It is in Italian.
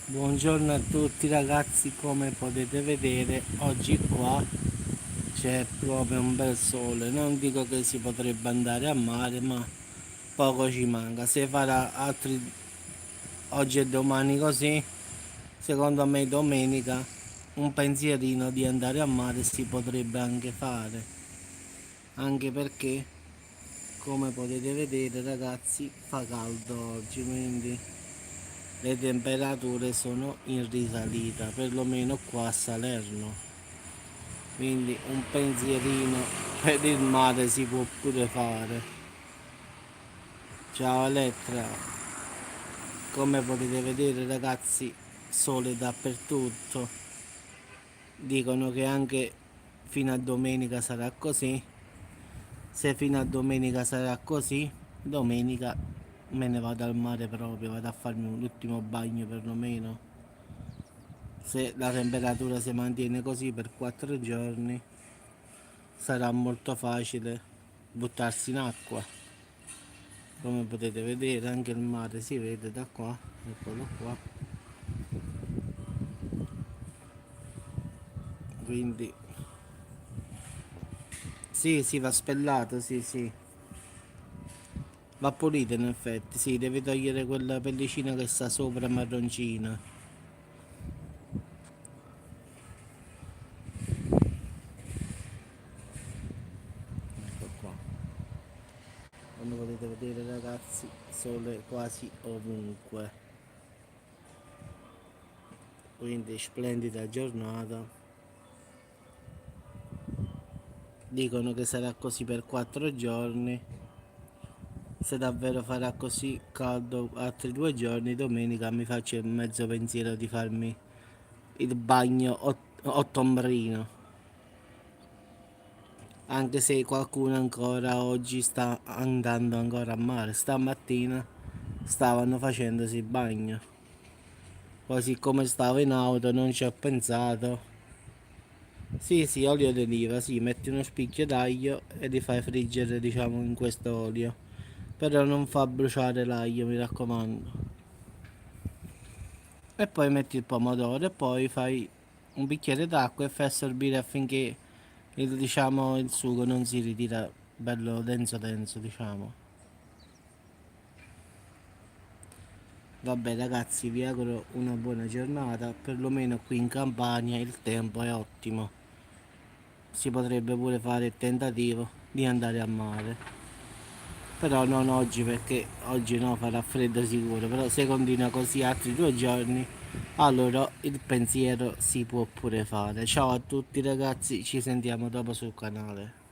Buongiorno a tutti ragazzi, come potete vedere oggi qua c'è proprio un bel sole. Non dico che si potrebbe andare a mare, ma poco ci manca. Se farà altri oggi e domani così, secondo me domenica un pensierino di andare a mare si potrebbe anche fare. Anche perché, come potete vedere ragazzi, fa caldo oggi, quindi le temperature sono in risalita, perlomeno qua a Salerno. Quindi un pensierino per il mare si può pure fare. Ciao Elettra, come potete vedere ragazzi, sole dappertutto. Dicono che anche fino a domenica sarà così. Se fino a domenica sarà così, domenica me ne vado al mare proprio, vado a farmi un ultimo bagno perlomeno. Se la temperatura si mantiene così per 4 giorni sarà molto facile buttarsi in acqua. Come potete vedere anche il mare si vede da qua, eccolo qua. Quindi sì, sì, va spellato, sì, sì. Va pulito in effetti, sì, devi togliere quella pellicina che sta sopra marroncina. Ecco qua. Come potete vedere ragazzi, sole quasi ovunque. Quindi splendida giornata. Dicono che sarà così per 4 giorni. Se davvero farà così caldo altri 2 giorni, domenica mi faccio il mezzo pensiero di farmi il bagno ottombrino. Anche se qualcuno ancora oggi sta andando ancora a mare. Stamattina stavano facendosi il bagno. Poi siccome stavo in auto non ci ho pensato. Sì, sì, olio d'oliva, sì, metti uno spicchio d'aglio e li fai friggere, diciamo, in questo olio. Però non fa bruciare l'aglio, mi raccomando. E poi metti il pomodoro e poi fai un bicchiere d'acqua e fai assorbire affinché diciamo, il sugo non si ritira bello denso denso, diciamo. Vabbè ragazzi, vi auguro una buona giornata, perlomeno qui in Campania il tempo è ottimo. Si potrebbe pure fare il tentativo di andare a mare. Però non oggi perché oggi no, farà freddo sicuro, però se continua così altri 2 giorni, allora il pensiero si può pure fare. Ciao a tutti ragazzi, ci sentiamo dopo sul canale.